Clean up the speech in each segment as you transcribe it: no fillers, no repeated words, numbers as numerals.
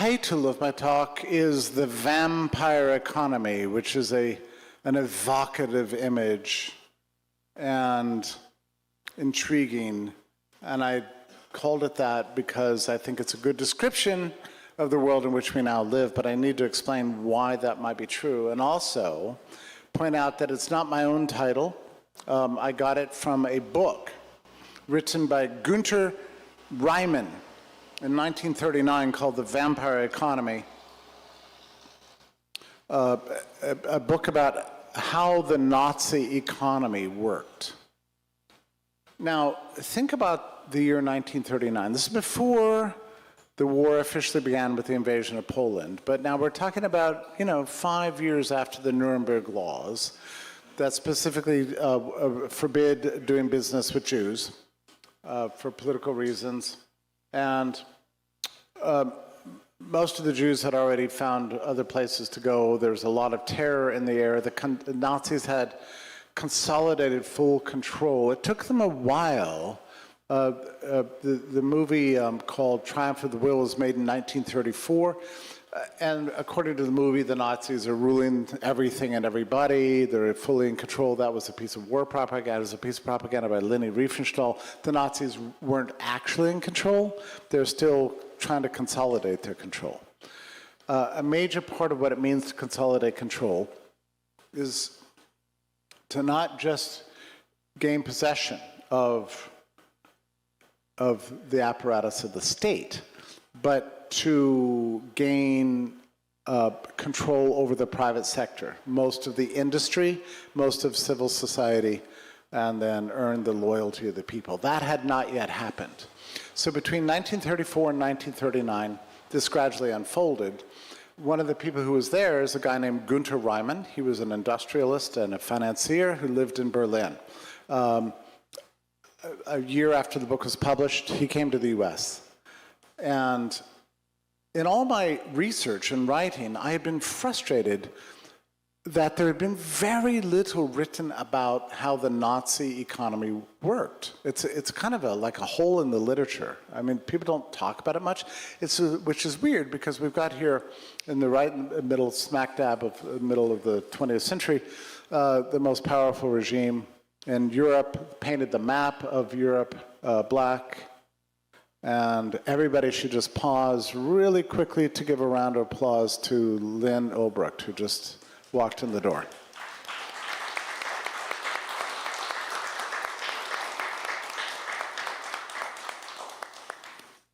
title of my talk is The Vampire Economy, which is an evocative image and intriguing. And I called it that because I think it's a good description of the world in which we now live, but I need to explain why that might be true. And also point out that it's not my own title. I got it from a book written by Günter Reimann in 1939 called The Vampire Economy, a book about how the Nazi economy worked. Now, think about the year 1939. This is before the war officially began with the invasion of Poland, but now we're talking about, 5 years after the Nuremberg laws that specifically forbid doing business with Jews for political reasons. And most of the Jews had already found other places to go. There's a lot of terror in the air. The Nazis had consolidated full control. It took them a while. The movie called Triumph of the Will was made in 1934. And according to the movie, the Nazis are ruling everything and everybody. They're fully in control. That was a piece of war propaganda. It was a piece of propaganda by Leni Riefenstahl. The Nazis weren't actually in control. They're still trying to consolidate their control. A major part of what it means to consolidate control is to not just gain possession of the apparatus of the state, but to gain control over the private sector, most of the industry, most of civil society, and then earn the loyalty of the people. That had not yet happened. So between 1934 and 1939, this gradually unfolded. One of the people who was there is a guy named Günter Reimann. He was an industrialist and a financier who lived in Berlin. A year after the book was published, he came to the US. And in all my research and writing, I had been frustrated that there had been very little written about how the Nazi economy worked. It's kind of like a hole in the literature. I mean, people don't talk about it much, which is weird because we've got here in the right middle, smack dab of the middle of the 20th century, the most powerful regime in Europe, painted the map of Europe black. And everybody should just pause really quickly to give a round of applause to Lynn Obrecht, who just walked in the door.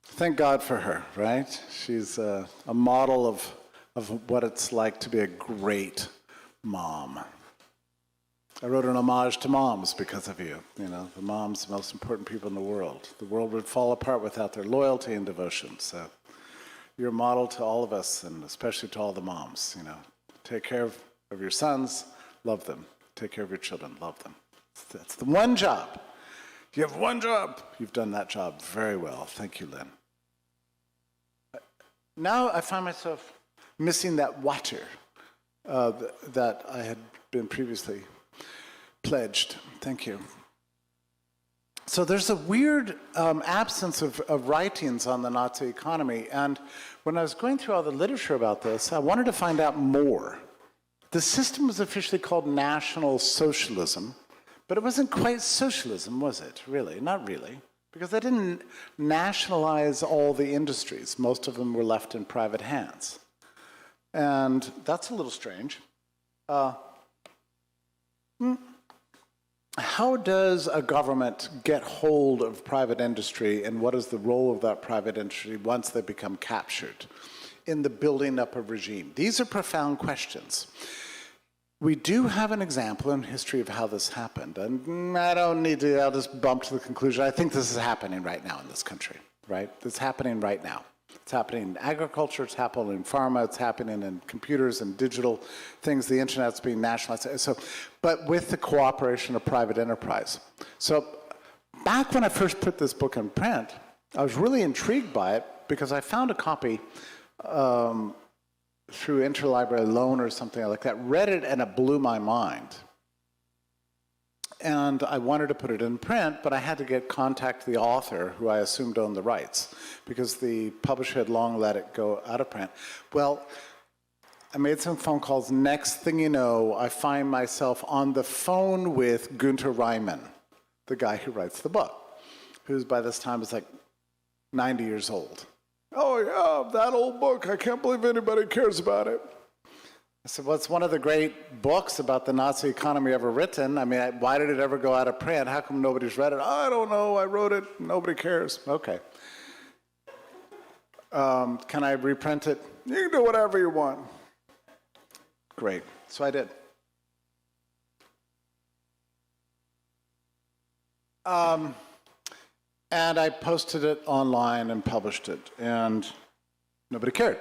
Thank God for her, right? She's a model of what it's like to be a great mom. I wrote an homage to moms because of you. The moms, the most important people in the world. The world would fall apart without their loyalty and devotion. So you're a model to all of us, and especially to all the moms. Take care of your sons, love them. Take care of your children, love them. That's the one job. You have one job. You've done that job very well. Thank you, Lynn. Now I find myself missing that water that I had been previously pledged. Thank you. So there's a weird absence of writings on the Nazi economy, and when I was going through all the literature about this, I wanted to find out more. The system was officially called National Socialism, but it wasn't quite socialism, was it? Really? Not really, because they didn't nationalize all the industries. Most of them were left in private hands. And that's a little strange. How does a government get hold of private industry, and what is the role of that private industry once they become captured in the building up of regime? These are profound questions. We do have an example in history of how this happened, and I'll just bump to the conclusion. I think this is happening right now in this country, right? It's happening right now. It's happening in agriculture, it's happening in pharma, it's happening in computers and digital things. The internet's being nationalized. But with the cooperation of private enterprise. So back when I first put this book in print, I was really intrigued by it because I found a copy through interlibrary loan or something like that, read it, and it blew my mind. And I wanted to put it in print, but I had to contact the author, who I assumed owned the rights, because the publisher had long let it go out of print. Well, I made some phone calls. Next thing you know, I find myself on the phone with Günter Reimann, the guy who writes the book, who's by this time is like 90 years old. Oh yeah, that old book, I can't believe anybody cares about it. I said, well, it's one of the great books about the Nazi economy ever written. I mean, why did it ever go out of print? How come nobody's read it? I don't know, I wrote it, nobody cares. Okay. Can I reprint it? You can do whatever you want. Great, so I did. And I posted it online and published it, and nobody cared.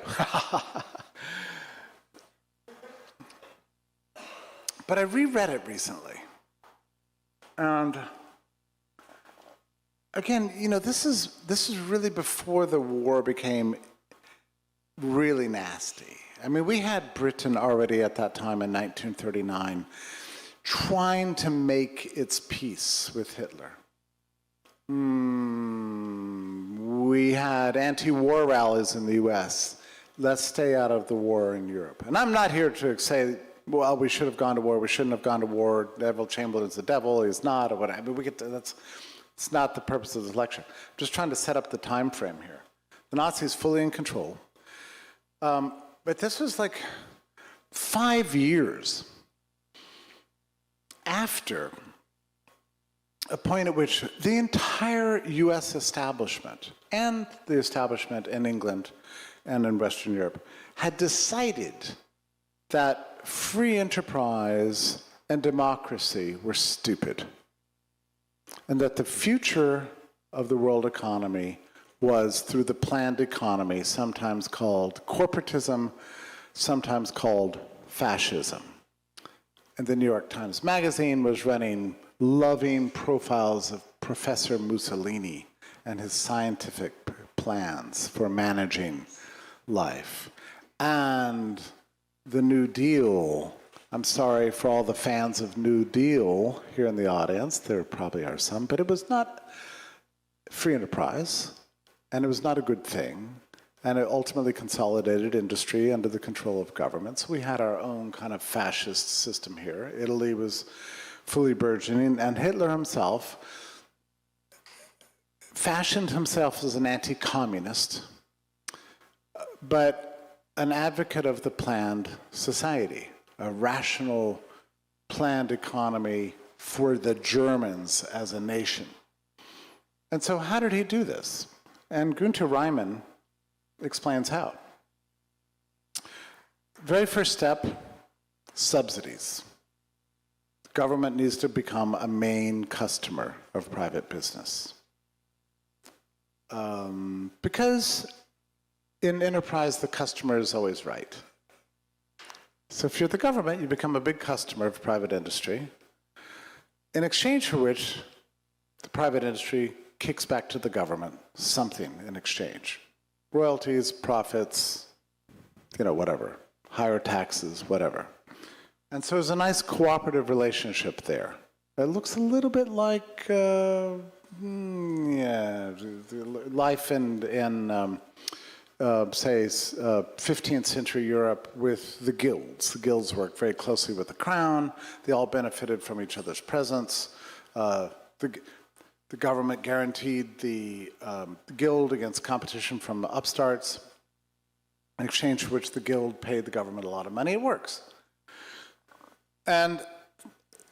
But I reread it recently. And again, you know, this is really before the war became really nasty. I mean, we had Britain already at that time in 1939 trying to make its peace with Hitler. We had anti-war rallies in the US. Let's stay out of the war in Europe. And I'm not here to say, well, we should have gone to war, we shouldn't have gone to war, Neville Chamberlain's the devil, he's not, or whatever. I mean, it's not the purpose of this lecture. I'm just trying to set up the time frame here. The Nazis fully in control. But this was like 5 years after a point at which the entire US establishment and the establishment in England and in Western Europe had decided that free enterprise and democracy were stupid, and that the future of the world economy was through the planned economy, sometimes called corporatism, sometimes called fascism. And the New York Times Magazine was running loving profiles of Professor Mussolini and his scientific plans for managing life. And the New Deal, I'm sorry for all the fans of New Deal here in the audience, there probably are some, but it was not free enterprise, and it was not a good thing, and it ultimately consolidated industry under the control of governments. We had our own kind of fascist system here. Italy was fully burgeoning, and Hitler himself fashioned himself as an anti-communist, but an advocate of the planned society, a rational, planned economy for the Germans as a nation. And so how did he do this? And Günter Reimann explains how. Very first step, subsidies. Government needs to become a main customer of private business. Because in enterprise, the customer is always right. So if you're the government, you become a big customer of private industry, in exchange for which the private industry kicks back to the government something in exchange. Royalties, profits, you know, whatever, higher taxes, whatever. And so there's a nice cooperative relationship there. It looks a little bit like, life in say, 15th century Europe with the guilds. The guilds worked very closely with the crown. They all benefited from each other's presence. The government guaranteed the guild against competition from the upstarts, in exchange for which the guild paid the government a lot of money. It works. And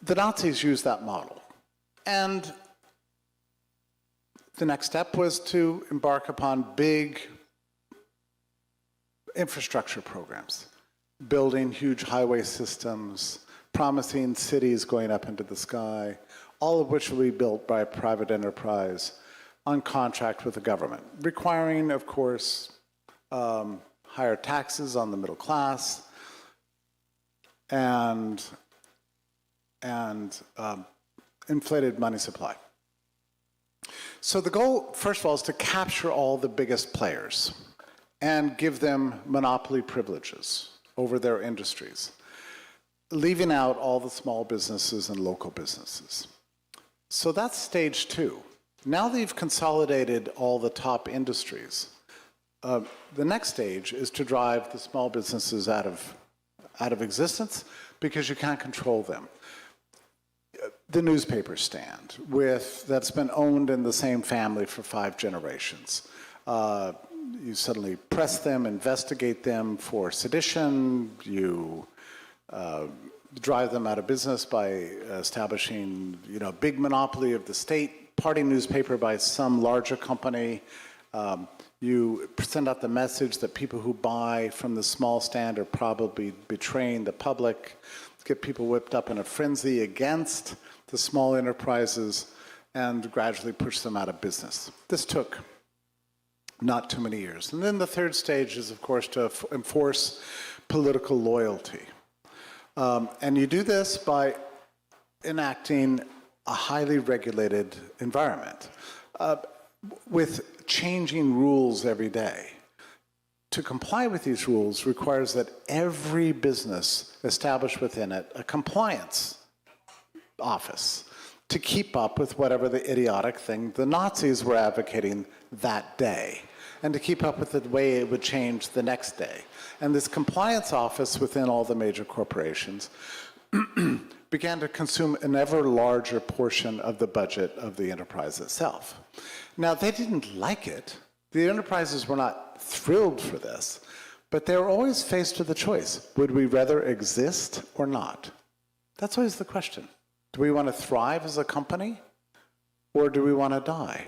the Nazis used that model. And the next step was to embark upon big infrastructure programs, building huge highway systems, promising cities going up into the sky, all of which will be built by private enterprise on contract with the government, requiring, of course, higher taxes on the middle class and inflated money supply. So the goal, first of all, is to capture all the biggest players and give them monopoly privileges over their industries, leaving out all the small businesses and local businesses. So that's stage two. Now that you've consolidated all the top industries, the next stage is to drive the small businesses out of existence because you can't control them. The newspaper stand that's been owned in the same family for 5 generations. You suddenly press them, investigate them for sedition, you drive them out of business by establishing, a big monopoly of the state, party newspaper by some larger company. You send out the message that people who buy from the small stand are probably betraying the public, get people whipped up in a frenzy against the small enterprises, and gradually push them out of business. This took not too many years. And then the third stage is, of course, to enforce political loyalty. And you do this by enacting a highly regulated environment with changing rules every day. To comply with these rules requires that every business establish within it a compliance office to keep up with whatever the idiotic thing the Nazis were advocating that day, and to keep up with the way it would change the next day. And this compliance office within all the major corporations began to consume an ever larger portion of the budget of the enterprise itself. Now, they didn't like it. The enterprises were not thrilled for this, but they were always faced with the choice. Would we rather exist or not? That's always the question. Do we want to thrive as a company, or do we want to die?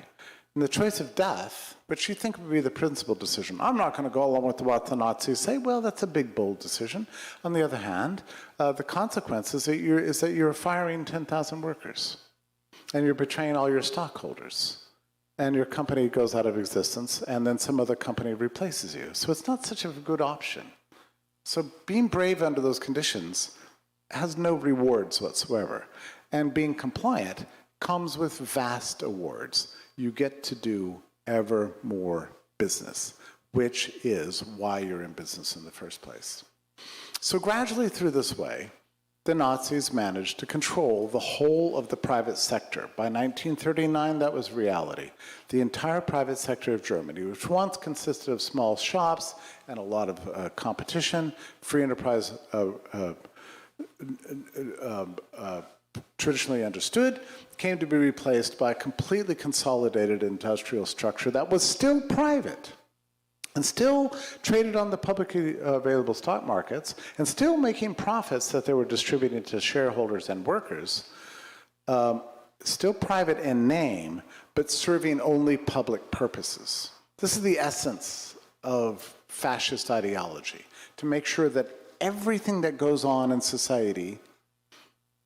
And the choice of death, which you think would be the principal decision, I'm not going to go along with what the Nazis say. Well, that's a big, bold decision. On the other hand, the consequence is that you're firing 10,000 workers, and you're betraying all your stockholders, and your company goes out of existence, and then some other company replaces you. So it's not such a good option. So being brave under those conditions has no rewards whatsoever. And being compliant comes with vast awards. You get to do ever more business, which is why you're in business in the first place. So gradually through this way, the Nazis managed to control the whole of the private sector. By 1939, that was reality. The entire private sector of Germany, which once consisted of small shops and a lot of competition, free enterprise traditionally understood, came to be replaced by a completely consolidated industrial structure that was still private and still traded on the publicly available stock markets and still making profits that they were distributing to shareholders and workers, still private in name, but serving only public purposes. This is the essence of fascist ideology, to make sure that everything that goes on in society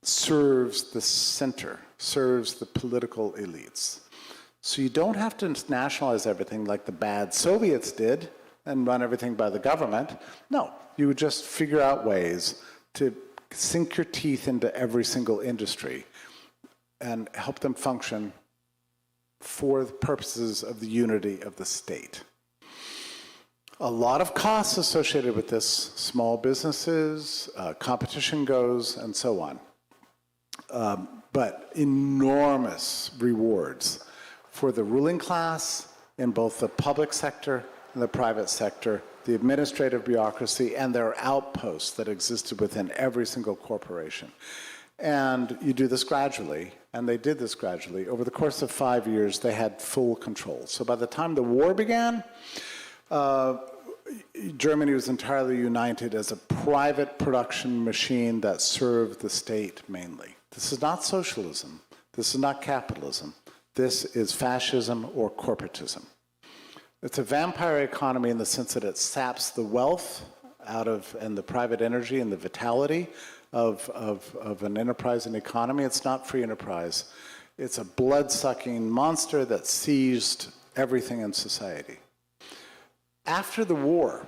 serves the center, serves the political elites. So you don't have to nationalize everything like the bad Soviets did and run everything by the government. No, you would just figure out ways to sink your teeth into every single industry and help them function for the purposes of the unity of the state. A lot of costs associated with this, small businesses, competition goes, and so on. But enormous rewards for the ruling class in both the public sector and the private sector, the administrative bureaucracy, and their outposts that existed within every single corporation. And you do this gradually, and they did this gradually. Over the course of 5 years, they had full control. So by the time the war began, Germany was entirely united as a private production machine that served the state mainly. This is not socialism. This is not capitalism. This is fascism or corporatism. It's a vampire economy in the sense that it saps the wealth out of, and the private energy and the vitality of an enterprise and economy. It's not free enterprise. It's a blood-sucking monster that seized everything in society. After the war,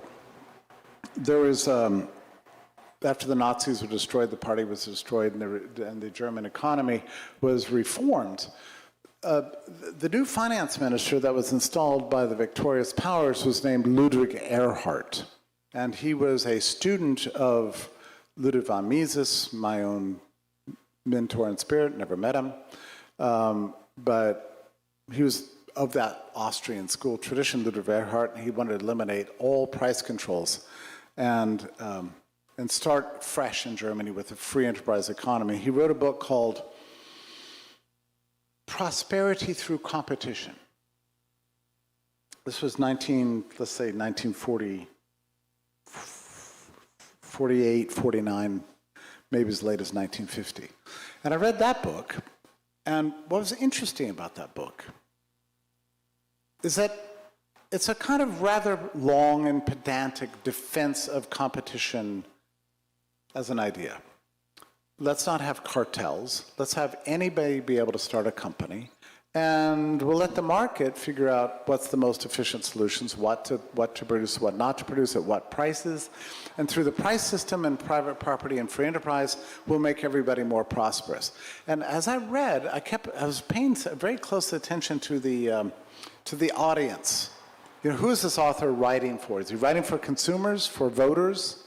there was, after the Nazis were destroyed, the party was destroyed, and the German economy was reformed. The new finance minister that was installed by the victorious powers was named Ludwig Erhard, and he was a student of Ludwig von Mises, my own mentor in spirit, never met him, but he was of that Austrian school tradition, Ludwig Erhard, and he wanted to eliminate all price controls and start fresh in Germany with a free enterprise economy. He wrote a book called Prosperity Through Competition. This was 1940, 48, 49, maybe as late as 1950. And I read that book, and what was interesting about that book is that it's a kind of rather long and pedantic defense of competition as an idea. Let's not have cartels. Let's have anybody be able to start a company, and we'll let the market figure out what's the most efficient solutions, what to produce, what not to produce, at what prices. And through the price system and private property and free enterprise, we'll make everybody more prosperous. And as I read, I was paying very close attention to the audience. You know, who is this author writing for? Is he writing for consumers, for voters,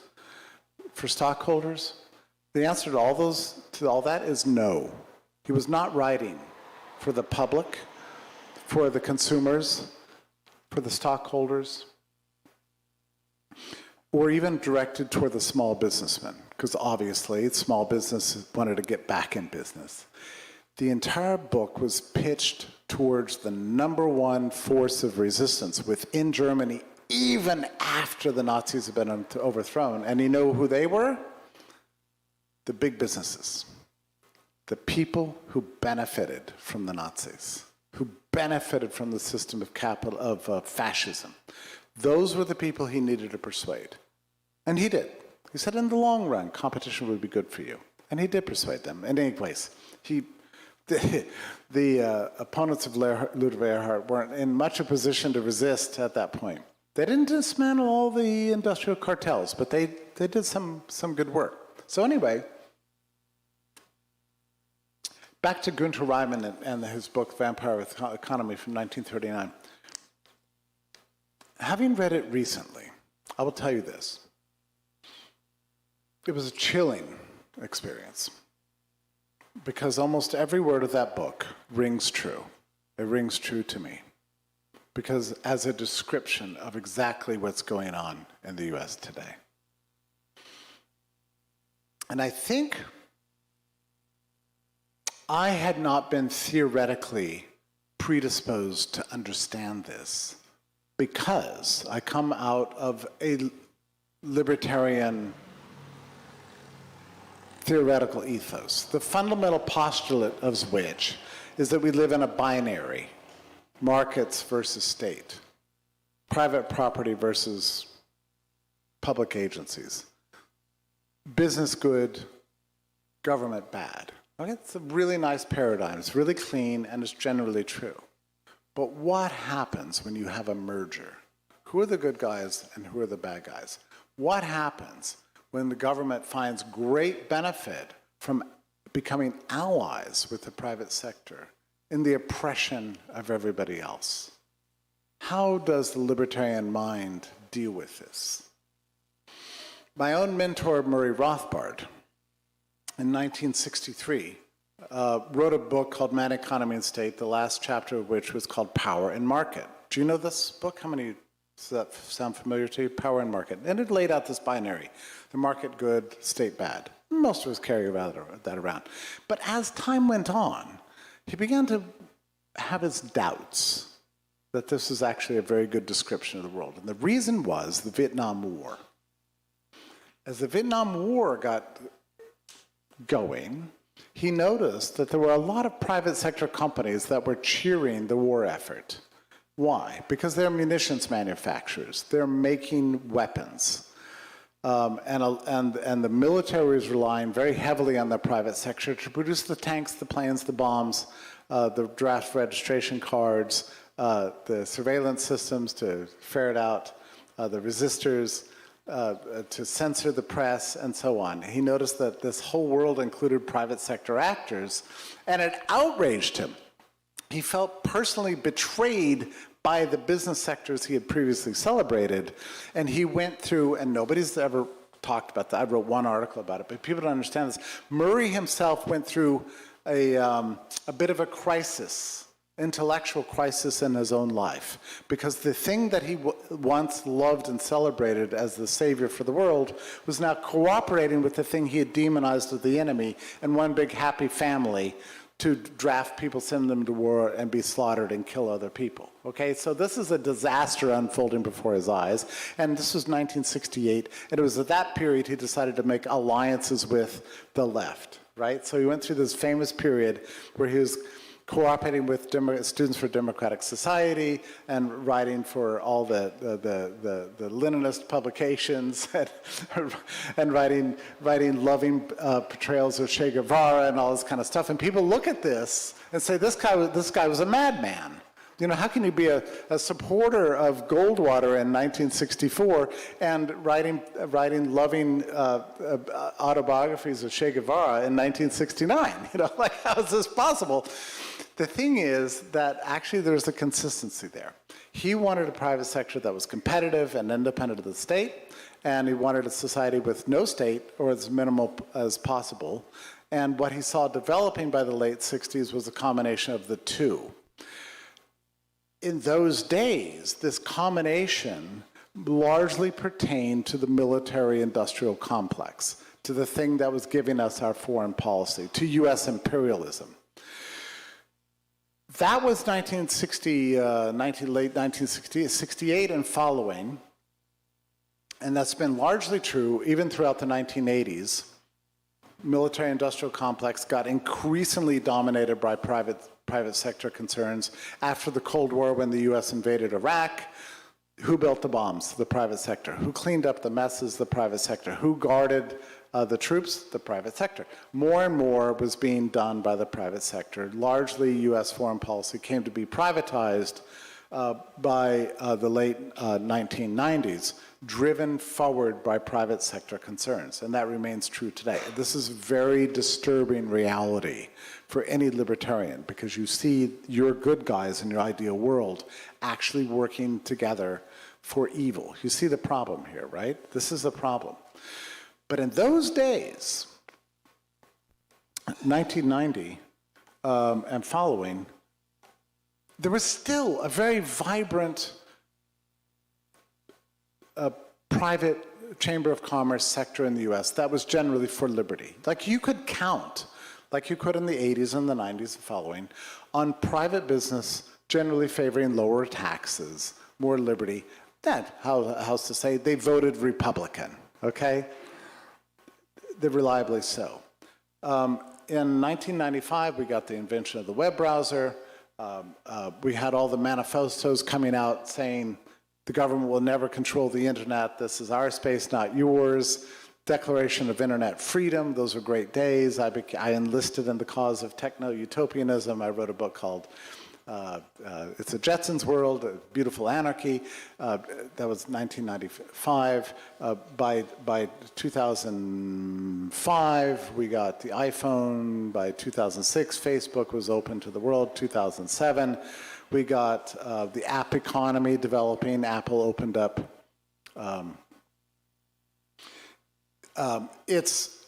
for stockholders? The answer to all that is no. He was not writing for the public, for the consumers, for the stockholders, or even directed toward the small businessmen, because obviously small businesses wanted to get back in business. The entire book was pitched towards the #1 force of resistance within Germany, even after the Nazis had been overthrown. And you know who they were? The big businesses. The people who benefited from the Nazis, who benefited from the system of fascism. Those were the people he needed to persuade. And he did. He said, in the long run, competition would be good for you. And he did persuade them. In any case, the opponents of Ludwig Erhard weren't in much a position to resist at that point. They didn't dismantle all the industrial cartels, but they did some good work. So anyway, back to Günter Reimann and his book, Vampire Economy from 1939. Having read it recently, I will tell you this. It was a chilling experience because almost every word of that book rings true. It rings true to me because as a description of exactly what's going on in the US today. And I think I had not been theoretically predisposed to understand this because I come out of a libertarian theoretical ethos, the fundamental postulate of which is that we live in a binary, markets versus state, private property versus public agencies, business good, government bad. Okay, it's a really nice paradigm. It's really clean and it's generally true. But what happens when you have a merger? Who are the good guys and who are the bad guys? What happens when the government finds great benefit from becoming allies with the private sector in the oppression of everybody else? How does the libertarian mind deal with this? My own mentor, Murray Rothbard, in 1963, wrote a book called Man, Economy, and State, the last chapter of which was called Power and Market. Do you know this book? How many, does that sound familiar to you? Power and Market. And it laid out this binary, the market good, state bad. Most of us carry that around. But as time went on, he began to have his doubts that this is actually a very good description of the world. And the reason was the Vietnam War. As the Vietnam War got going, he noticed that there were a lot of private sector companies that were cheering the war effort. Why? Because they're munitions manufacturers. They're making weapons. And the military was relying very heavily on the private sector to produce the tanks, the planes, the bombs, the draft registration cards, the surveillance systems to ferret out the resistors, to censor the press, and so on. He noticed that this whole world included private sector actors, and it outraged him. He felt personally betrayed by the business sectors he had previously celebrated, and he went through, and nobody's ever talked about that. I wrote one article about it, but people don't understand this. Murray himself went through a bit of a crisis, intellectual crisis in his own life, because the thing that he once loved and celebrated as the savior for the world was now cooperating with the thing he had demonized as the enemy and one big happy family to draft people, send them to war, and be slaughtered and kill other people. Okay, so this is a disaster unfolding before his eyes, and this was 1968, and it was at that period he decided to make alliances with the left, right? So he went through this famous period where he was cooperating with Students for Democratic Society and writing for all the Leninist publications and writing loving portrayals of Che Guevara and all this kind of stuff. And people look at this and say, this guy was a madman. You know, how can you be a supporter of Goldwater in 1964 and writing loving autobiographies of Che Guevara in 1969? You know, like, how is this possible? The thing is that actually there's a consistency there. He wanted a private sector that was competitive and independent of the state, and he wanted a society with no state or as minimal as possible. And what he saw developing by the late 60s was a combination of the two. In those days, this combination largely pertained to the military-industrial complex, to the thing that was giving us our foreign policy, to U.S. imperialism. That was late 1960, 68 and following, and that's been largely true even throughout the 1980s. Military-industrial complex got increasingly dominated by private sector concerns. After the Cold War, when the U.S. invaded Iraq, who built the bombs? The private sector. Who cleaned up the messes? The private sector. Who guarded the troops? The private sector. More and more was being done by the private sector. Largely, U.S. foreign policy came to be privatized by the late 1990s, driven forward by private sector concerns, and that remains true today. This is a very disturbing reality for any libertarian, because you see your good guys in your ideal world actually working together for evil. You see the problem here, right? This is the problem. But in those days, 1990 and following, there was still a very vibrant private chamber of commerce sector in the US that was generally for liberty. Like, you could count, like you could in the 80s and the 90s and following, on private business generally favoring lower taxes, more liberty. That, how's to say, they voted Republican, okay? They're reliably so. In 1995, we got the invention of the web browser. We had all the manifestos coming out saying the government will never control the internet. This is our space, not yours. Declaration of Internet Freedom. Those were great days. I enlisted in the cause of techno-utopianism. I wrote a book called It's a Jetsons World, a Beautiful Anarchy. That was 1995. By 2005, we got the iPhone. By 2006, Facebook was open to the world. 2007, we got the app economy developing. Apple opened up its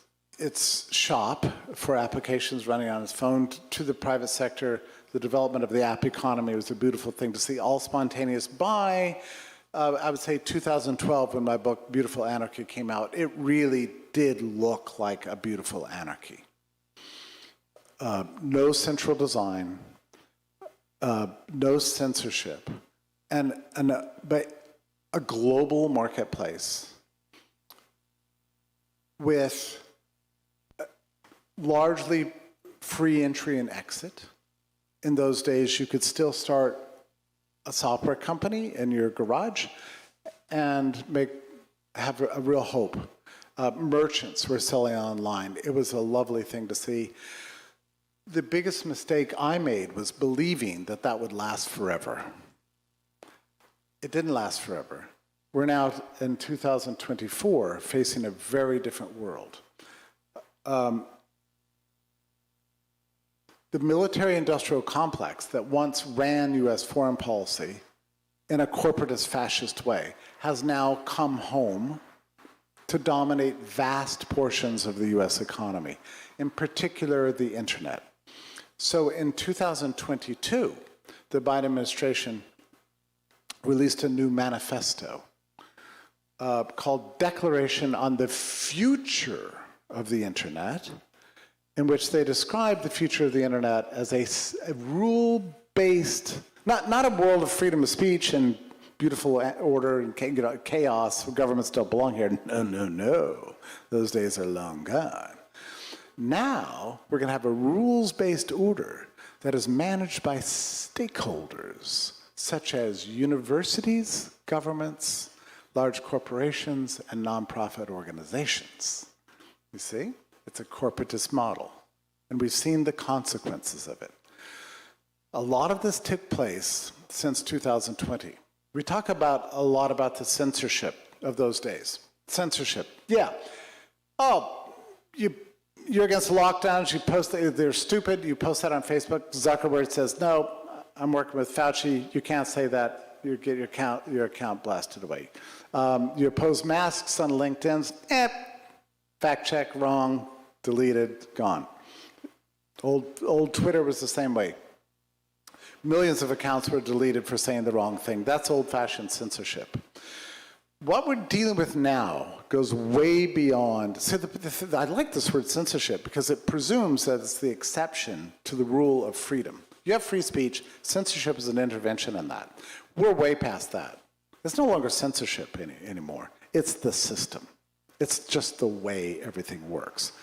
shop for applications running on its phone to the private sector. The development of the app economy was a beautiful thing to see, all spontaneous. By, I would say, 2012, when my book, Beautiful Anarchy, came out, it really did look like a beautiful anarchy. No central design, no censorship, but a global marketplace with largely free entry and exit. In those days, you could still start a software company in your garage and have a real hope. Merchants were selling online. It was a lovely thing to see. The biggest mistake I made was believing that that would last forever. It didn't last forever. We're now in 2024 facing a very different world. The military-industrial complex that once ran U.S. foreign policy in a corporatist fascist way has now come home to dominate vast portions of the U.S. economy, in particular the internet. So in 2022, the Biden administration released a new manifesto called Declaration on the Future of the Internet, in which they describe the future of the Internet as a rule-based, not a world of freedom of speech and beautiful order and chaos where governments don't belong here. No, no, no. Those days are long gone. Now, we're going to have a rules-based order that is managed by stakeholders, such as universities, governments, large corporations, and nonprofit organizations. You see? It's a corporatist model. And we've seen the consequences of it. A lot of this took place since 2020. We talk a lot about the censorship of those days. Censorship, yeah. Oh, you're against the lockdowns, you post they're stupid, you post that on Facebook. Zuckerberg says, no, I'm working with Fauci, you can't say that, you get your account blasted away. You oppose masks on LinkedIn, fact check, wrong, deleted, gone. Old Twitter was the same way. Millions of accounts were deleted for saying the wrong thing. That's old-fashioned censorship. What we're dealing with now goes way beyond. So I like this word censorship because it presumes that it's the exception to the rule of freedom. You have free speech. Censorship is an intervention in that. We're way past that. It's no longer censorship anymore. It's the system. It's just the way everything works.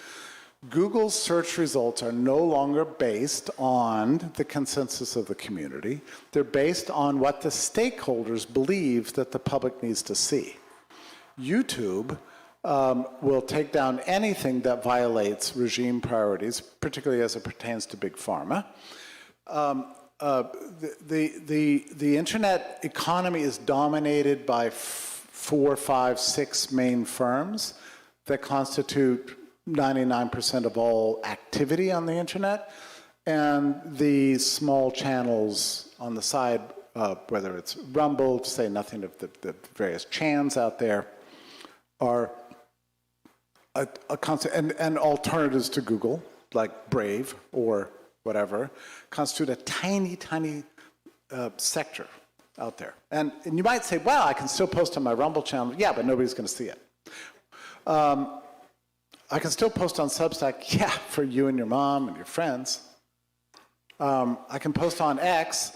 Google's search results are no longer based on the consensus of the community. They're based on what the stakeholders believe that the public needs to see. YouTube will take down anything that violates regime priorities, particularly as it pertains to big pharma. The internet economy is dominated by 4, 5, 6 main firms that constitute 99% of all activity on the internet, and the small channels on the side, whether it's Rumble, to say nothing of the various chans out there, are a constant, and alternatives to Google, like Brave or whatever, constitute a tiny, tiny sector out there. And you might say, well, I can still post on my Rumble channel. Yeah, but nobody's going to see it. I can still post on Substack, yeah, for you and your mom and your friends. I can post on X.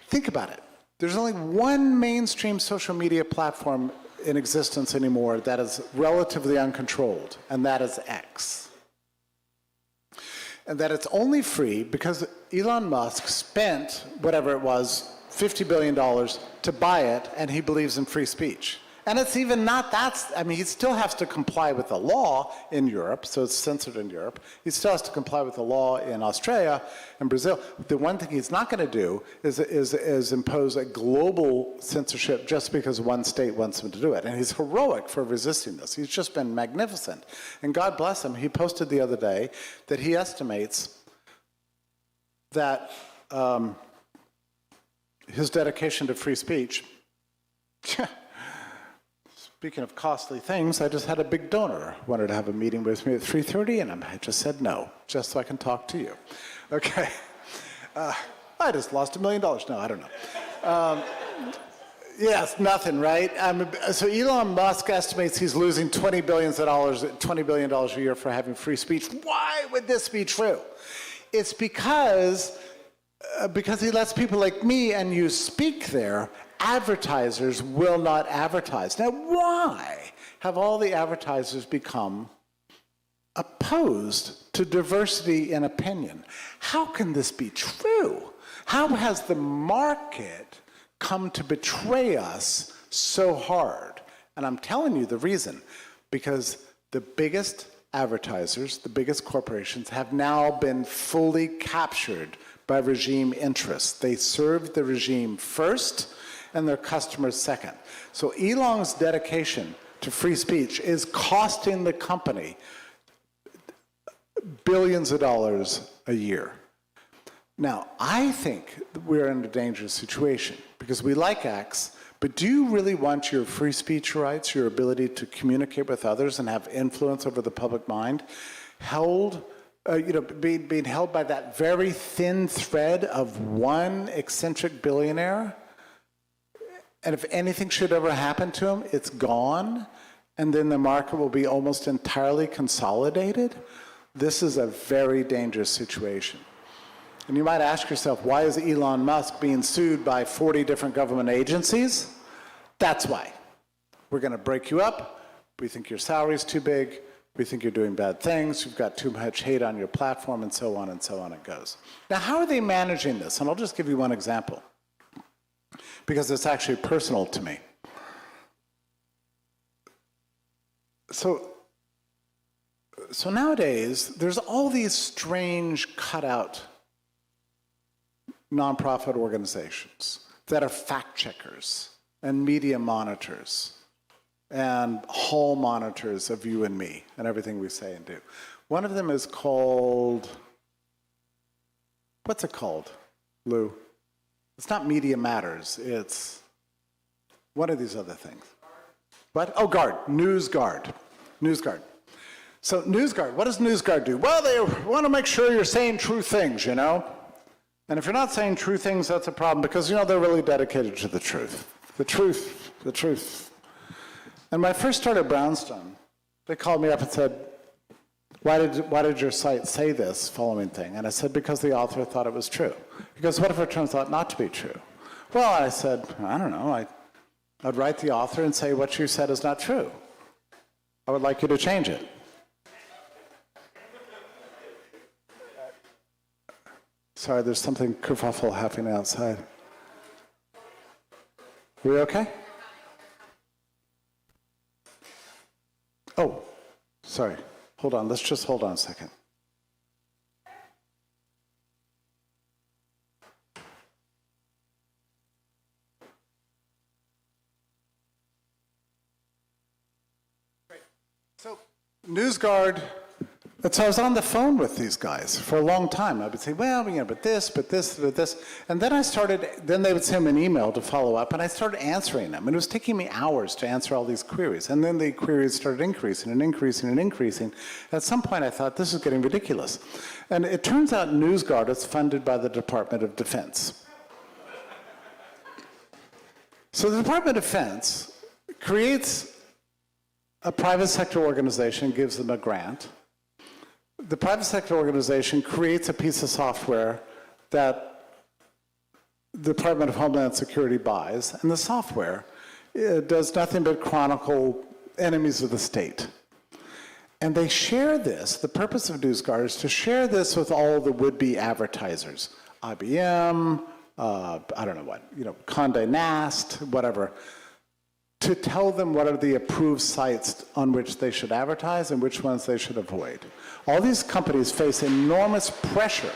Think about it. There's only one mainstream social media platform in existence anymore that is relatively uncontrolled, and that is X. And that it's only free because Elon Musk spent, whatever it was, $50 billion to buy it, and he believes in free speech. And it's even not that, I mean, he still has to comply with the law in Europe, so it's censored in Europe. He still has to comply with the law in Australia and Brazil. The one thing he's not going to do is impose a global censorship just because one state wants him to do it. And he's heroic for resisting this. He's just been magnificent. And God bless him, he posted the other day that he estimates that his dedication to free speech, speaking of costly things, I just had a big donor wanted to have a meeting with me at 3:30, and I just said no, just so I can talk to you. Okay. I just lost $1 million. No, I don't know. Yes, nothing, right? So Elon Musk estimates he's losing $20 billion a year for having free speech. Why would this be true? It's because he lets people like me and you speak there. Advertisers will not advertise. Now, why have all the advertisers become opposed to diversity in opinion? How can this be true? How has the market come to betray us so hard? And I'm telling you the reason, because the biggest advertisers, the biggest corporations, have now been fully captured by regime interests. They serve the regime first, and their customers second. So Elon's dedication to free speech is costing the company billions of dollars a year. Now, I think we're in a dangerous situation because we like X, but do you really want your free speech rights, your ability to communicate with others and have influence over the public mind, held being held by that very thin thread of one eccentric billionaire. And if anything should ever happen to him, it's gone. And then the market will be almost entirely consolidated. This is a very dangerous situation. And you might ask yourself, why is Elon Musk being sued by 40 different government agencies? That's why. We're going to break you up. We think your salary's too big. We think you're doing bad things. You've got too much hate on your platform, and so on it goes. Now, how are they managing this? And I'll just give you one example, because it's actually personal to me. So nowadays, there's all these strange cutout nonprofit organizations that are fact checkers and media monitors and hall monitors of you and me and everything we say and do. One of them is called, what's it called, Lou? It's not Media Matters, it's one of these other things. What? Oh, Guard, NewsGuard. So NewsGuard, what does NewsGuard do? Well, they want to make sure you're saying true things, you know? And if you're not saying true things, that's a problem, because, you know, they're really dedicated to the truth. The truth. And when I first started Brownstone, they called me up and said, why did your site say this following thing? And I said, because the author thought it was true. He goes, what if it turns out not to be true? Well, I said, I don't know. I'd write the author and say, what you said is not true. I would like you to change it. Sorry, there's something kerfuffle happening outside. We okay? Oh, sorry. Hold on. Let's just hold on a second. Great. So, NewsGuard. So I was on the phone with these guys for a long time. I would say, well, you know, but this. And then they would send me an email to follow up, and I started answering them. And it was taking me hours to answer all these queries. And then the queries started increasing. At some point, I thought, this is getting ridiculous. And it turns out NewsGuard is funded by the Department of Defense. So the Department of Defense creates a private sector organization, gives them a grant. The private sector organization creates a piece of software that the Department of Homeland Security buys, and the software does nothing but chronicle enemies of the state. And they share this. The purpose of NewsGuard is to share this with all the would-be advertisers, IBM, I don't know what, you know, Condé Nast, whatever, to tell them what are the approved sites on which they should advertise and which ones they should avoid. All these companies face enormous pressure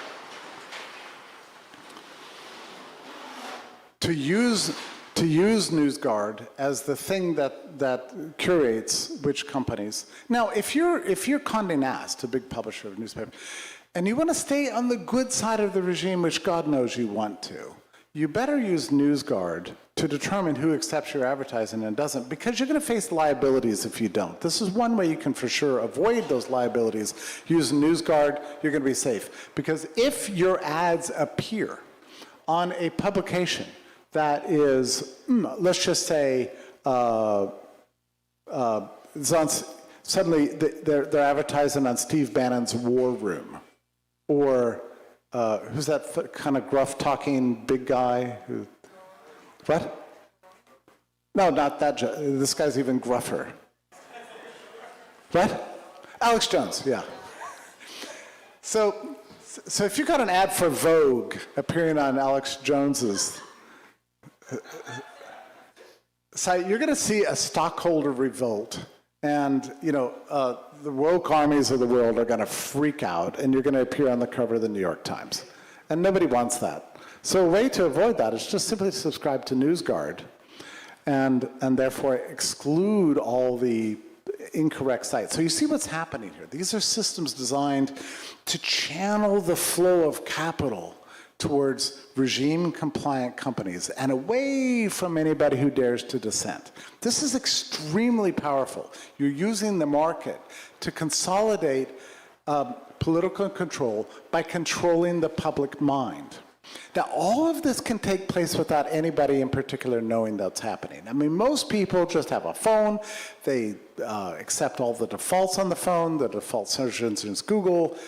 to use NewsGuard as the thing that curates which companies. Now, if you're Condé Nast, a big publisher of newspaper, and you want to stay on the good side of the regime, which God knows you want to, you better use NewsGuard to determine who accepts your advertising and doesn't, because you're going to face liabilities if you don't. This is one way you can for sure avoid those liabilities. Use NewsGuard, you're going to be safe. Because if your ads appear on a publication that is, let's just say, suddenly they're advertising on Steve Bannon's War Room, or who's that kind of gruff-talking big guy? What? No, not that. This guy's even gruffer. What? Alex Jones, yeah. So if you got an ad for Vogue appearing on Alex Jones's site, you're going to see a stockholder revolt. And, you know, the woke armies of the world are going to freak out, and you're going to appear on the cover of the New York Times. And nobody wants that. So a way to avoid that is just simply subscribe to NewsGuard and therefore exclude all the incorrect sites. So you see what's happening here. These are systems designed to channel the flow of capital towards regime-compliant companies and away from anybody who dares to dissent. This is extremely powerful. You're using the market to consolidate political control by controlling the public mind. Now, all of this can take place without anybody in particular knowing that's happening. I mean, most people just have a phone. They accept all the defaults on the phone. The default search engine is Google.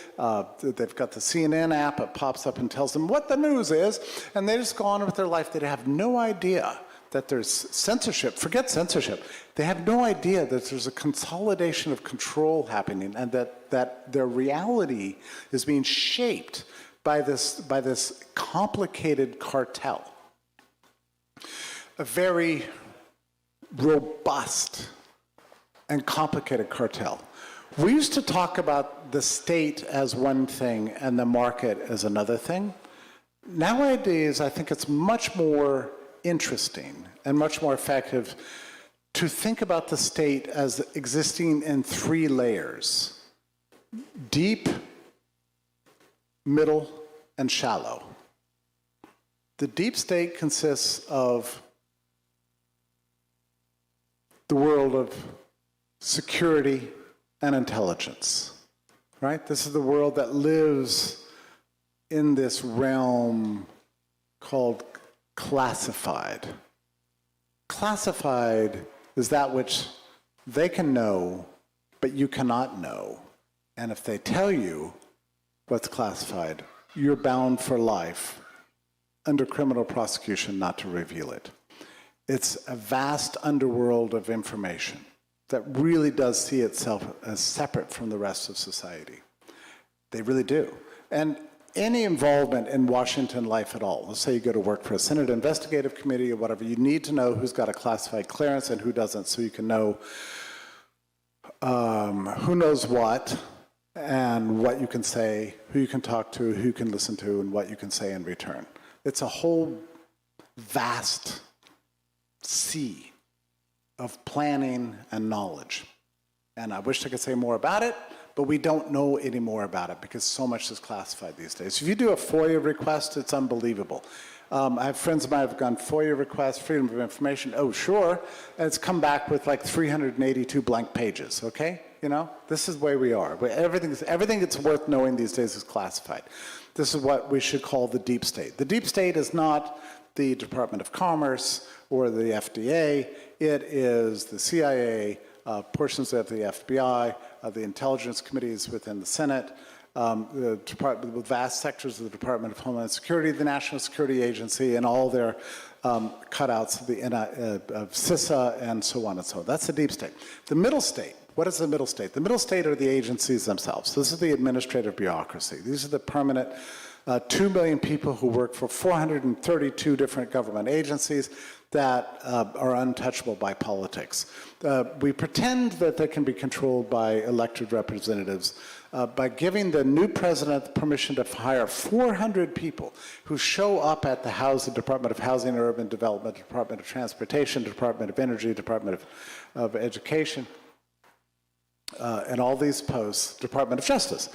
They've got the CNN app. It pops up and tells them what the news is. And they just go on with their life. They have no idea that there's censorship. Forget censorship. They have no idea that there's a consolidation of control happening and that their reality is being shaped by this complicated cartel. A very robust and complicated cartel. We used to talk about the state as one thing and the market as another thing. Nowadays, I think it's much more interesting and much more effective to think about the state as existing in three layers: deep, middle, and shallow. The deep state consists of the world of security and intelligence, right? This is the world that lives in this realm called classified. Classified is that which they can know, but you cannot know. And if they tell you what's classified, you're bound for life under criminal prosecution not to reveal it. It's a vast underworld of information that really does see itself as separate from the rest of society. They really do. And any involvement in Washington life at all, let's say you go to work for a Senate investigative committee or whatever, you need to know who's got a classified clearance and who doesn't, so you can know who knows what, and what you can say, who you can talk to, who you can listen to, and what you can say in return. It's a whole vast sea of planning and knowledge. And I wish I could say more about it, but we don't know any more about it because so much is classified these days. If you do a FOIA request, it's unbelievable. I have friends of mine who have gone FOIA requests, freedom of information, oh sure, and it's come back with like 382 blank pages, okay? You know, this is the way we are. Everything that's worth knowing these days is classified. This is what we should call the deep state. The deep state is not the Department of Commerce or the FDA. It is the CIA, portions of the FBI, the intelligence committees within the Senate, the vast sectors of the Department of Homeland Security, the National Security Agency, and all their cutouts of CISA, and so on and so on. That's the deep state. The middle state. What is the middle state? The middle state are the agencies themselves. This is the administrative bureaucracy. These are the permanent 2 million people who work for 432 different government agencies that are untouchable by politics. We pretend that they can be controlled by elected representatives by giving the new president permission to hire 400 people who show up at the Department of Housing and Urban Development, Department of Transportation, Department of Energy, Department of Education, and all these posts, Department of Justice.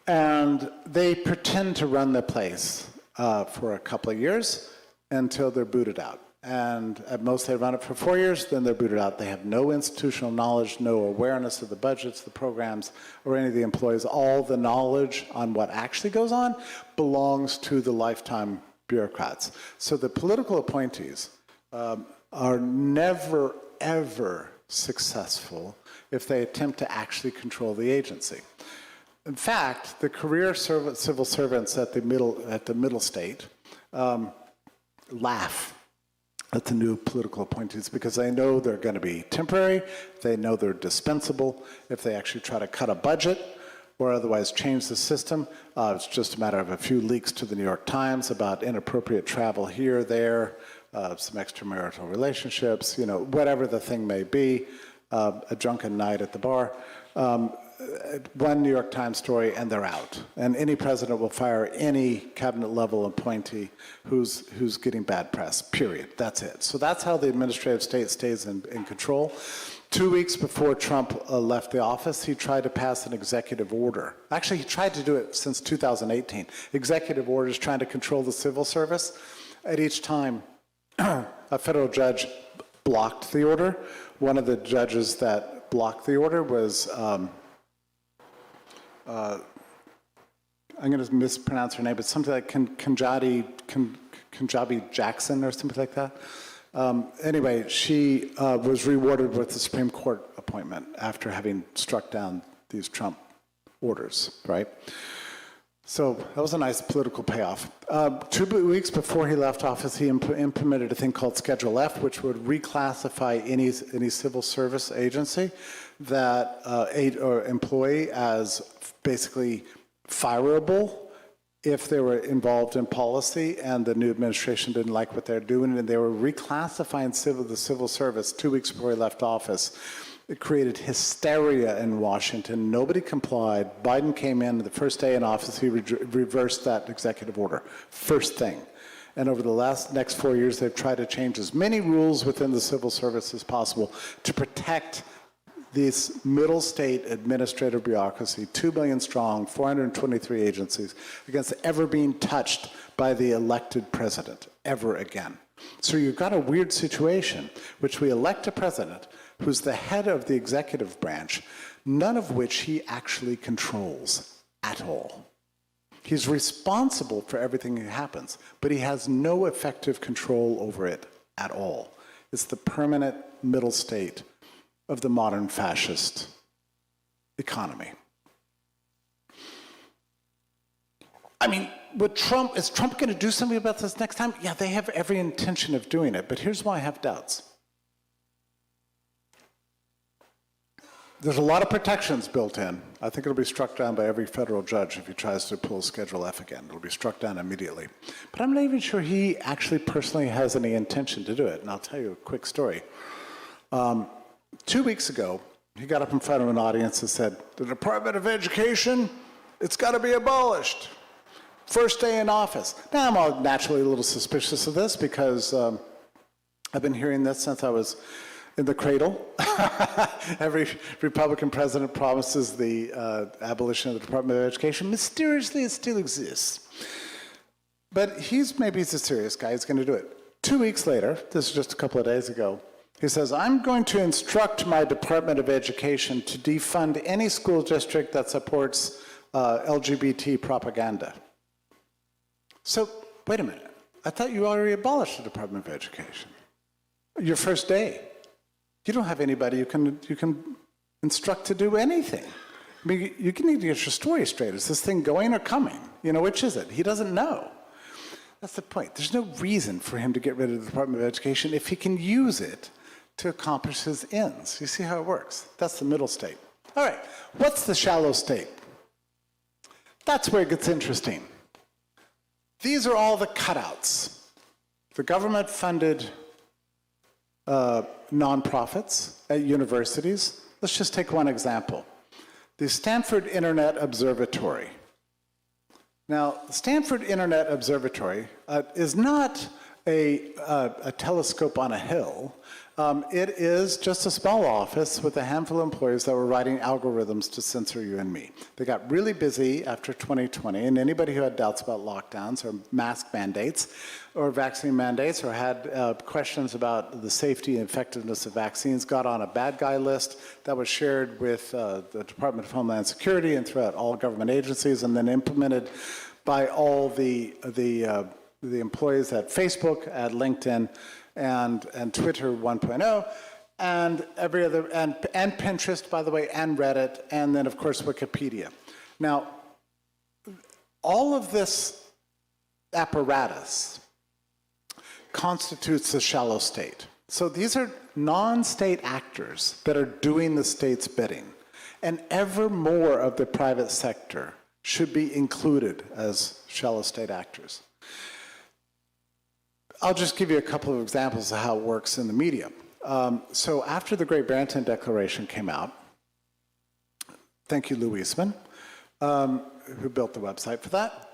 And they pretend to run the place for a couple of years until they're booted out. And at most they run it for 4 years, then they're booted out. They have no institutional knowledge, no awareness of the budgets, the programs, or any of the employees. All the knowledge on what actually goes on belongs to the lifetime bureaucrats. So the political appointees are never, ever successful if they attempt to actually control the agency. In fact, the career civil servants at the middle state laugh at the new political appointees because they know they're going to be temporary, they know they're dispensable. If they actually try to cut a budget or otherwise change the system, it's just a matter of a few leaks to the New York Times about inappropriate travel here, there, some extramarital relationships, you know, whatever the thing may be, a drunken night at the bar. One New York Times story and they're out. And any president will fire any cabinet level appointee who's getting bad press, period. That's it. So that's how the administrative state stays in control. 2 weeks before Trump left the office, he tried to pass an executive order. Actually, he tried to do it since 2018. Executive orders trying to control the civil service. At each time, a federal judge blocked the order. One of the judges that blocked the order was I'm going to mispronounce her name, but something like Punjabi Jackson or something like that. Anyway, she was rewarded with the Supreme Court appointment after having struck down these Trump orders, right? So that was a nice political payoff. 2 weeks before he left office, he implemented a thing called Schedule F, which would reclassify any civil service agency that or employee as basically fireable if they were involved in policy and the new administration didn't like what they're doing, and they were reclassifying the civil service 2 weeks before he left office. It created hysteria in Washington. Nobody complied. Biden came in the first day in office. He reversed that executive order, first thing. And over the next 4 years, they've tried to change as many rules within the civil service as possible to protect this middle state administrative bureaucracy, 2 million strong, 423 agencies, against ever being touched by the elected president ever again. So you've got a weird situation, which we elect a president who's the head of the executive branch, none of which he actually controls at all. He's responsible for everything that happens, but he has no effective control over it at all. It's the permanent middle state of the modern fascist economy. I mean, is Trump going to do something about this next time? Yeah, they have every intention of doing it, but here's why I have doubts. There's a lot of protections built in. I think it'll be struck down by every federal judge if he tries to pull Schedule F again. It'll be struck down immediately. But I'm not even sure he actually personally has any intention to do it, and I'll tell you a quick story. 2 weeks ago, he got up in front of an audience and said, the Department of Education, it's got to be abolished. First day in office. Now, I'm all naturally a little suspicious of this because I've been hearing this since I was in the cradle. Every Republican president promises the abolition of the Department of Education. Mysteriously, it still exists. But maybe he's a serious guy. He's going to do it. 2 weeks later, this is just a couple of days ago, he says, I'm going to instruct my Department of Education to defund any school district that supports LGBT propaganda. So, wait a minute. I thought you already abolished the Department of Education. Your first day. You don't have anybody you can instruct to do anything. I mean, you need to get your story straight. Is this thing going or coming? You know, which is it? He doesn't know. That's the point. There's no reason for him to get rid of the Department of Education if he can use it to accomplish his ends. You see how it works? That's the middle state. All right, what's the shallow state? That's where it gets interesting. These are all the cutouts. The government-funded nonprofits at universities. Let's just take one example. The Stanford Internet Observatory. Now, the Stanford Internet Observatory is not a telescope on a hill. It is just a small office with a handful of employees that were writing algorithms to censor you and me. They got really busy after 2020, and anybody who had doubts about lockdowns or mask mandates or vaccine mandates or had questions about the safety and effectiveness of vaccines got on a bad guy list that was shared with the Department of Homeland Security and throughout all government agencies, and then implemented by all the employees at Facebook, at LinkedIn, and Twitter 1.0, and every other, and Pinterest, by the way, and Reddit, and then, of course, Wikipedia. Now, all of this apparatus constitutes the shallow state. So these are non-state actors that are doing the state's bidding, and ever more of the private sector should be included as shallow state actors. I'll just give you a couple of examples of how it works in the media. So after the Great Barrington Declaration came out, thank you, Lou Eastman, who built the website for that,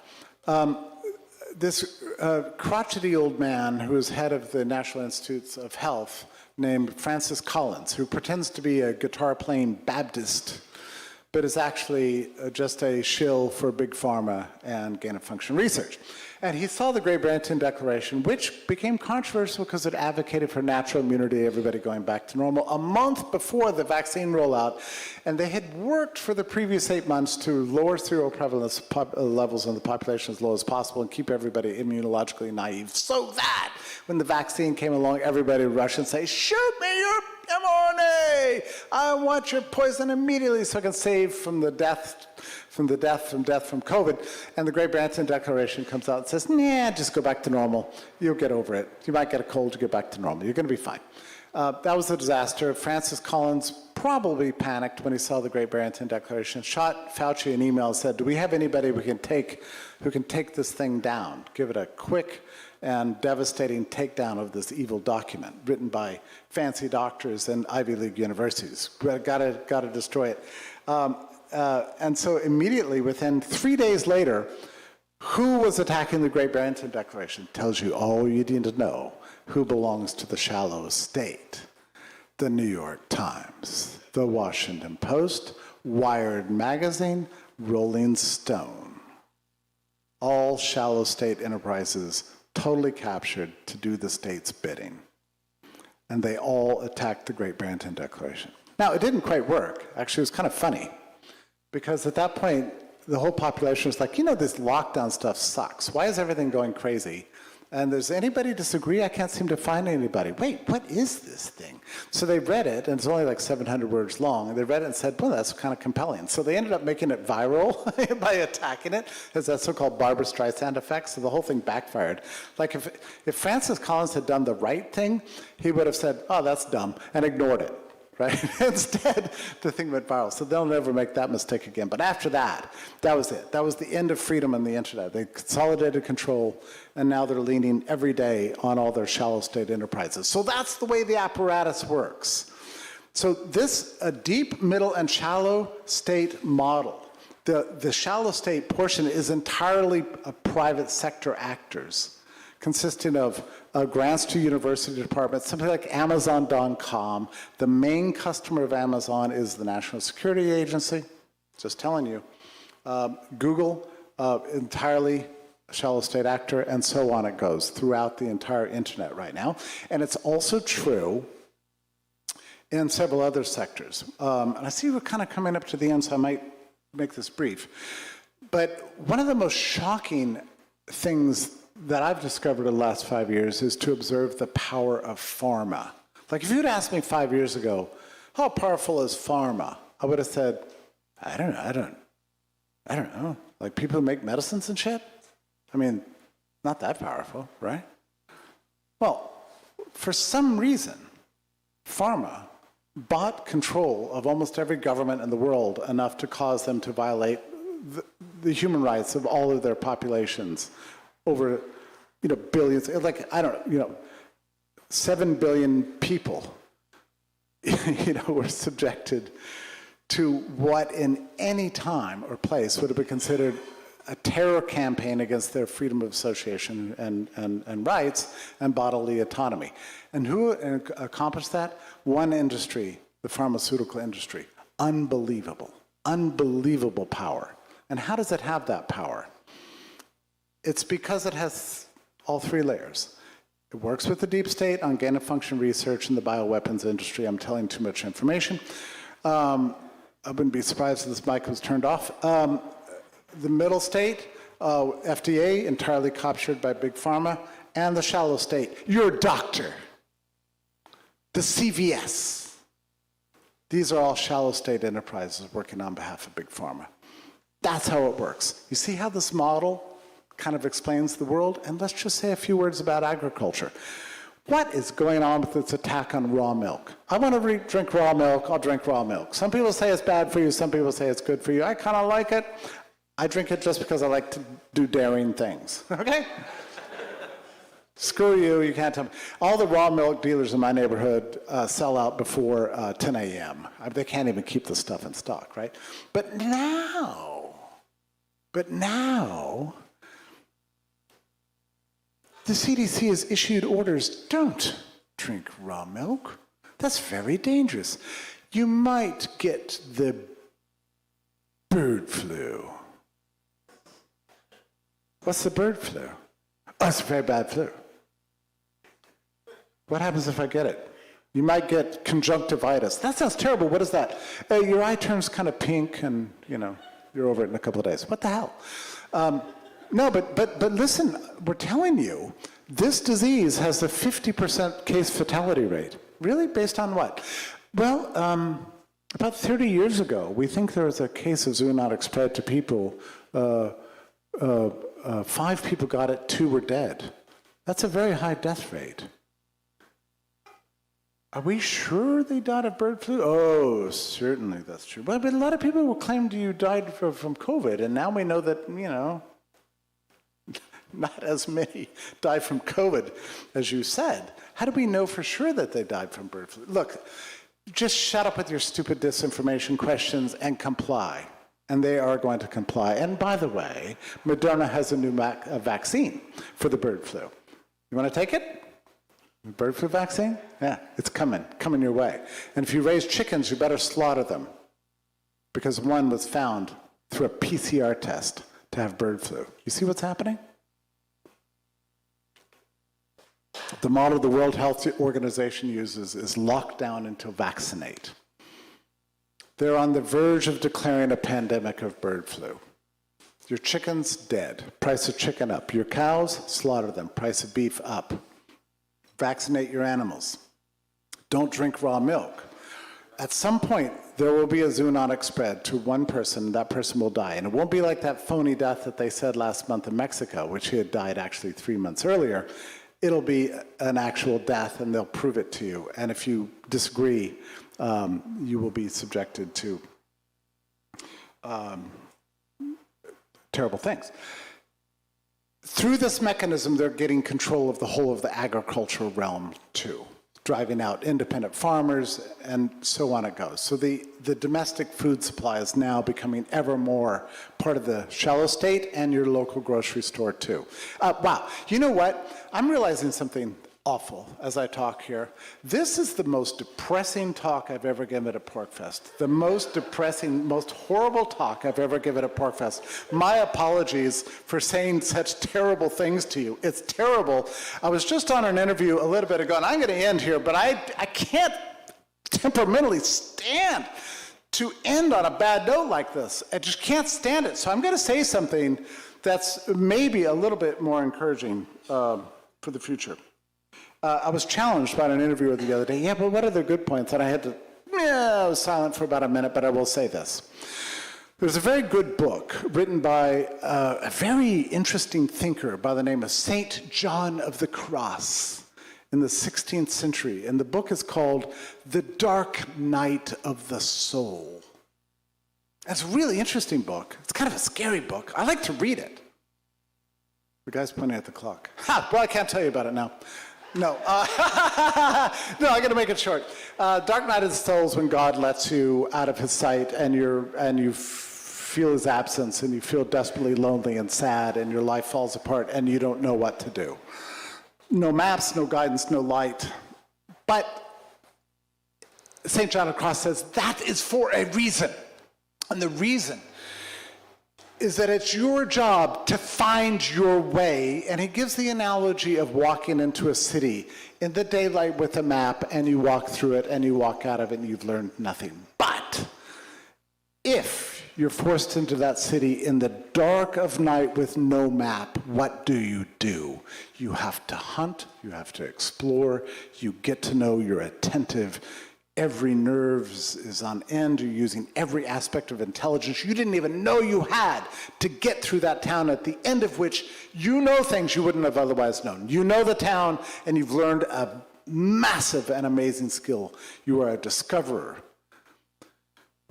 this crotchety old man who is head of the National Institutes of Health named Francis Collins, who pretends to be a guitar-playing Baptist, but is actually just a shill for Big Pharma and gain-of-function research. And he saw the Great-Barrington Declaration, which became controversial because it advocated for natural immunity, everybody going back to normal, a month before the vaccine rollout. And they had worked for the previous 8 months to lower seroprevalence levels in the population as low as possible and keep everybody immunologically naive, so that when the vaccine came along, everybody would rush and say, shoot me your mRNA! I want your poison immediately so I can save from death from COVID. And the Great-Barrington Declaration comes out and says, nah, just go back to normal. You'll get over it. You might get a cold, you get back to normal. You're going to be fine. That was a disaster. Francis Collins probably panicked when he saw the Great-Barrington Declaration, shot Fauci an email and said, do we have anybody who can take this thing down? Give it a quick and devastating takedown of this evil document written by fancy doctors and Ivy League universities. Got to destroy it. And so immediately, within 3 days later, who was attacking the Great-Barrington Declaration? Tells you all you need to know. Who belongs to the shallow state? The New York Times, the Washington Post, Wired Magazine, Rolling Stone. All shallow state enterprises totally captured to do the state's bidding. And they all attacked the Great-Barrington Declaration. Now, it didn't quite work. Actually, it was kind of funny. Because at that point, the whole population was like, you know, this lockdown stuff sucks. Why is everything going crazy? And does anybody disagree? I can't seem to find anybody. Wait, what is this thing? So they read it, and it's only like 700 words long, and they read it and said, well, that's kind of compelling. So they ended up making it viral by attacking it, as that so-called Barber Streisand effect, so the whole thing backfired. Like if Francis Collins had done the right thing, he would have said, oh, that's dumb, and ignored it. Right? Instead, the thing went viral. So they'll never make that mistake again. But after that, that was it. That was the end of freedom on the internet. They consolidated control, and now they're leaning every day on all their shallow state enterprises. So that's the way the apparatus works. So this, a deep, middle, and shallow state model, the shallow state portion is entirely private sector actors, consisting of grants to university departments, something like Amazon.com. The main customer of Amazon is the National Security Agency, just telling you. Google, entirely shallow state actor, and so on it goes throughout the entire internet right now. And it's also true in several other sectors. And I see we're kind of coming up to the end, so I might make this brief. But one of the most shocking things that I've discovered in the last 5 years is to observe the power of pharma. Like if you'd asked me 5 years ago, how powerful is pharma? I would have said, I don't know. Like people who make medicines and shit? I mean, not that powerful, right? Well, for some reason, pharma bought control of almost every government in the world enough to cause them to violate the human rights of all of their populations over, billions, like, 7 billion people, were subjected to what in any time or place would have been considered a terror campaign against their freedom of association and rights and bodily autonomy. And who accomplished that? One industry, the pharmaceutical industry. Unbelievable power. And how does it have that power? It's because it has all three layers. It works with the deep state on gain-of-function research in the bioweapons industry. I'm telling too much information. I wouldn't be surprised if this mic was turned off. The middle state, FDA, entirely captured by big pharma, and the shallow state, your doctor, the CVS. These are all shallow state enterprises working on behalf of big pharma. That's how it works. You see how this model kind of explains the world? And let's just say a few words about agriculture. What is going on with this attack on raw milk? I want to drink raw milk, I'll drink raw milk. Some people say it's bad for you, some people say it's good for you. I kind of like it. I drink it just because I like to do daring things, okay? Screw you, you can't tell me. All the raw milk dealers in my neighborhood sell out before 10 a.m. They can't even keep the stuff in stock, right? But now, the CDC has issued orders, don't drink raw milk. That's very dangerous. You might get the bird flu. What's the bird flu? Oh, it's a very bad flu. What happens if I get it? You might get conjunctivitis. That sounds terrible. What is that? Your eye turns kind of pink and, you're over it in a couple of days. What the hell? No, but listen, we're telling you, this disease has a 50% case fatality rate. Really? Based on what? Well, about 30 years ago, we think there was a case of zoonotic spread to people. 5 people got it, 2 were dead. That's a very high death rate. Are we sure they died of bird flu? Oh, certainly that's true. But a lot of people will claim you died from COVID, and now we know that, not as many died from COVID as you said. How do we know for sure that they died from bird flu? Look, just shut up with your stupid disinformation questions and comply. And they are going to comply. And by the way, Moderna has a new vaccine for the bird flu. You want to take it? The bird flu vaccine? Yeah, it's coming your way. And if you raise chickens, you better slaughter them, because one was found through a PCR test to have bird flu. You see what's happening? The model the World Health Organization uses is lockdown until vaccinate. They're on the verge of declaring a pandemic of bird flu. Your chicken's dead, price of chicken up. Your cows, slaughter them, price of beef up. Vaccinate your animals. Don't drink raw milk. At some point, there will be a zoonotic spread to one person, that person will die. And it won't be like that phony death that they said last month in Mexico, which he had died actually 3 months earlier. It'll be an actual death, and they'll prove it to you. And if you disagree, you will be subjected to terrible things. Through this mechanism, they're getting control of the whole of the agricultural realm, too, driving out independent farmers, and so on it goes. So the domestic food supply is now becoming ever more part of the shallow state and your local grocery store, too. Wow, you know what? I'm realizing something awful as I talk here. This is the most depressing talk I've ever given at Porcfest. The most depressing, most horrible talk I've ever given at Porcfest. My apologies for saying such terrible things to you. It's terrible. I was just on an interview a little bit ago, and I'm going to end here, but I can't temperamentally stand to end on a bad note like this. I just can't stand it. So I'm going to say something that's maybe a little bit more encouraging for the future. I was challenged by an interviewer the other day. Yeah, but what are the good points? And I was silent for about a minute, but I will say this. There's a very good book written by a very interesting thinker by the name of Saint John of the Cross in the 16th century. And the book is called The Dark Night of the Soul. It's a really interesting book. It's kind of a scary book. I like to read it. The guy's pointing at the clock. Well, I can't tell you about it now. No, no, I'm going to make it short. Dark Night of the Soul is when God lets you out of his sight, and you feel his absence, and you feel desperately lonely and sad, and your life falls apart, and you don't know what to do. No maps, no guidance, no light. But St. John of the Cross says that is for a reason. And the reason is that it's your job to find your way. And he gives the analogy of walking into a city in the daylight with a map, and you walk through it, and you walk out of it, and you've learned nothing. But if you're forced into that city in the dark of night with no map, what do? You have to hunt, you have to explore, you get to know, you're attentive. Every nerve is on end. You're using every aspect of intelligence you didn't even know you had to get through that town, at the end of which you know things you wouldn't have otherwise known. You know the town, and you've learned a massive and amazing skill. You are a discoverer.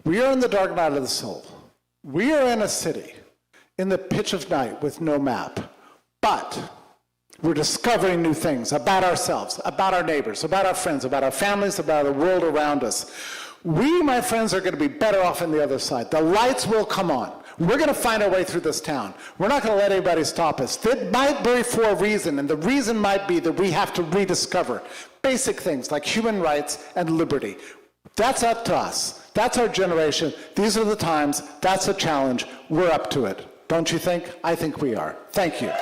We are in the dark night of the soul. We are in a city in the pitch of night with no map, but we're discovering new things about ourselves, about our neighbors, about our friends, about our families, about the world around us. We, my friends, are going to be better off on the other side. The lights will come on. We're going to find our way through this town. We're not going to let anybody stop us. It might be for a reason, and the reason might be that we have to rediscover basic things like human rights and liberty. That's up to us. That's our generation. These are the times. That's a challenge. We're up to it. Don't you think? I think we are. Thank you.